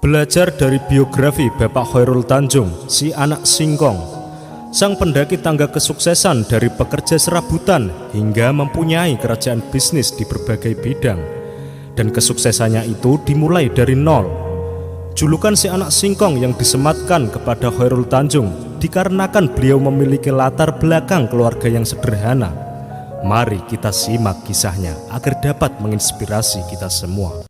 Belajar dari biografi Bapak Chairul Tanjung, si anak singkong, sang pendaki tangga kesuksesan dari pekerja serabutan hingga mempunyai kerajaan bisnis di berbagai bidang. Dan kesuksesannya itu dimulai dari nol. Julukan si anak singkong yang disematkan kepada Chairul Tanjung dikarenakan beliau memiliki latar belakang keluarga yang sederhana. Mari kita simak kisahnya agar dapat menginspirasi kita semua.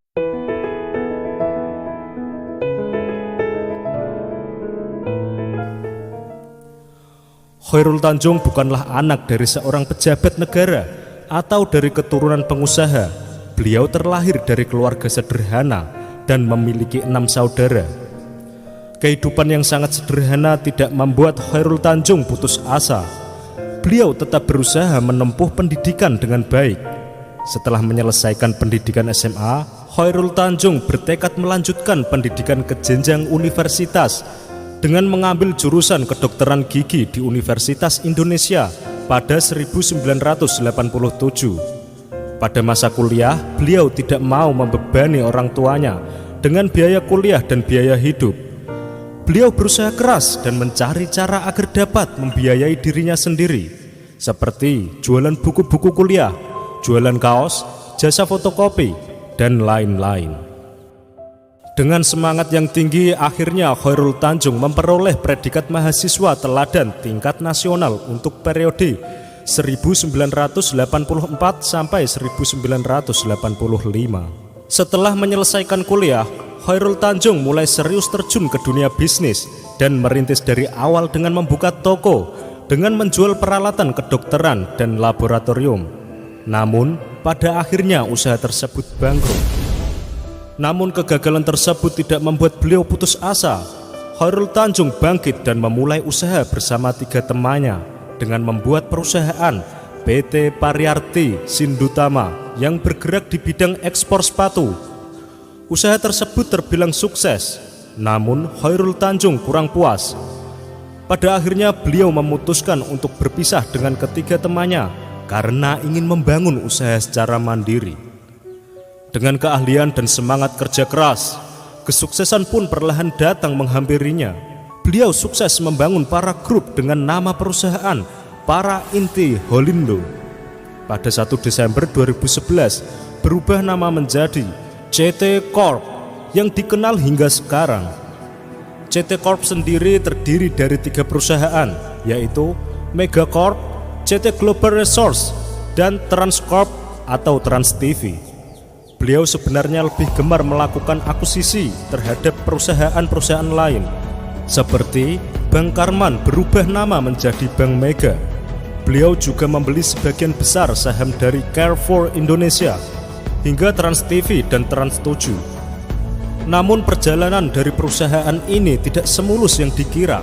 Chairul Tanjung bukanlah anak dari seorang pejabat negara atau dari keturunan pengusaha. Beliau terlahir dari keluarga sederhana dan memiliki 6 saudara. Kehidupan yang sangat sederhana tidak membuat Chairul Tanjung putus asa. Beliau tetap berusaha menempuh pendidikan dengan baik. Setelah menyelesaikan pendidikan SMA, Chairul Tanjung bertekad melanjutkan pendidikan ke jenjang universitas dengan mengambil jurusan kedokteran gigi di Universitas Indonesia pada 1987. Pada masa kuliah, beliau tidak mau membebani orang tuanya dengan biaya kuliah dan biaya hidup. Beliau berusaha keras dan mencari cara agar dapat membiayai dirinya sendiri, seperti jualan buku-buku kuliah, jualan kaos, jasa fotokopi, dan lain-lain. Dengan semangat yang tinggi, akhirnya Chairul Tanjung memperoleh predikat mahasiswa teladan tingkat nasional untuk periode 1984 sampai 1985. Setelah menyelesaikan kuliah, Chairul Tanjung mulai serius terjun ke dunia bisnis dan merintis dari awal dengan membuka toko dengan menjual peralatan kedokteran dan laboratorium. Namun, pada akhirnya usaha tersebut bangkrut. Namun kegagalan tersebut tidak membuat beliau putus asa. Chairul Tanjung bangkit dan memulai usaha bersama 3 temannya dengan membuat perusahaan PT Pariarti Sindutama yang bergerak di bidang ekspor sepatu. Usaha tersebut terbilang sukses, namun Chairul Tanjung kurang puas. Pada akhirnya beliau memutuskan untuk berpisah dengan ketiga temannya karena ingin membangun usaha secara mandiri. Dengan keahlian dan semangat kerja keras, kesuksesan pun perlahan datang menghampirinya. Beliau sukses membangun para grup dengan nama perusahaan Para Inti Holindo. Pada 1 Desember 2011, berubah nama menjadi CT Corp yang dikenal hingga sekarang. CT Corp sendiri terdiri dari 3 perusahaan, yaitu Mega Corp, CT Global Resource, dan Transcorp atau Trans TV. Beliau sebenarnya lebih gemar melakukan akuisisi terhadap perusahaan-perusahaan lain, seperti Bank Karman berubah nama menjadi Bank Mega. Beliau juga membeli sebagian besar saham dari Carrefour Indonesia, hingga Trans TV dan Trans 7. Namun perjalanan dari perusahaan ini tidak semulus yang dikira.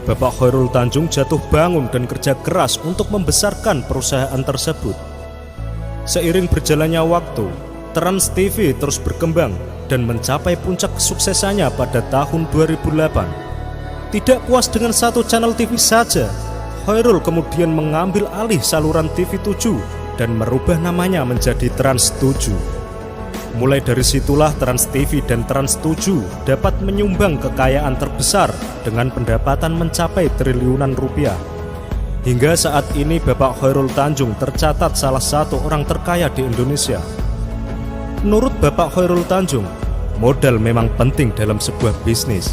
Bapak Chairul Tanjung jatuh bangun dan kerja keras untuk membesarkan perusahaan tersebut. Seiring berjalannya waktu, Trans TV terus berkembang dan mencapai puncak kesuksesannya pada tahun 2008. Tidak puas dengan satu channel TV saja, Chairul kemudian mengambil alih saluran TV 7 dan merubah namanya menjadi Trans 7. Mulai dari situlah Trans TV dan Trans 7 dapat menyumbang kekayaan terbesar dengan pendapatan mencapai triliunan rupiah. Hingga saat ini Bapak Chairul Tanjung tercatat salah satu orang terkaya di Indonesia. Menurut Bapak Chairul Tanjung, modal memang penting dalam sebuah bisnis.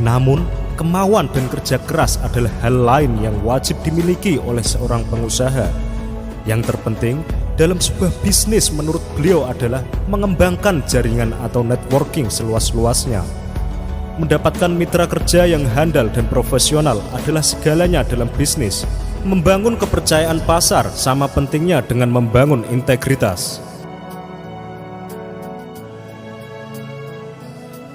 Namun, kemauan dan kerja keras adalah hal lain yang wajib dimiliki oleh seorang pengusaha. Yang terpenting dalam sebuah bisnis menurut beliau adalah mengembangkan jaringan atau networking seluas-luasnya. Mendapatkan mitra kerja yang handal dan profesional adalah segalanya dalam bisnis. Membangun kepercayaan pasar sama pentingnya dengan membangun integritas.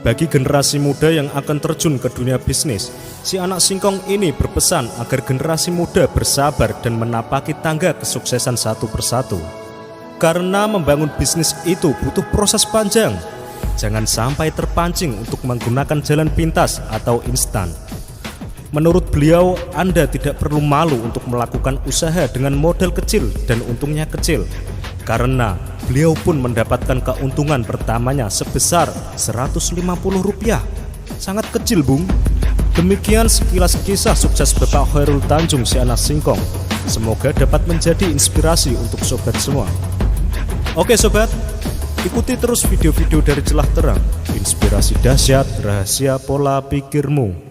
Bagi generasi muda yang akan terjun ke dunia bisnis, si anak singkong ini berpesan agar generasi muda bersabar dan menapaki tangga kesuksesan satu persatu. Karena membangun bisnis itu butuh proses panjang. Jangan sampai terpancing untuk menggunakan jalan pintas atau instan. Menurut beliau, Anda tidak perlu malu untuk melakukan usaha dengan modal kecil dan untungnya kecil. karena beliau pun mendapatkan keuntungan pertamanya sebesar Rp150. Sangat kecil, Bung. Demikian sekilas kisah sukses Bapak Khairul Tanjung si anak singkong. Semoga dapat menjadi inspirasi untuk sobat semua. Oke sobat, ikuti terus video-video dari Celah Terang, inspirasi dahsyat rahasia pola pikirmu.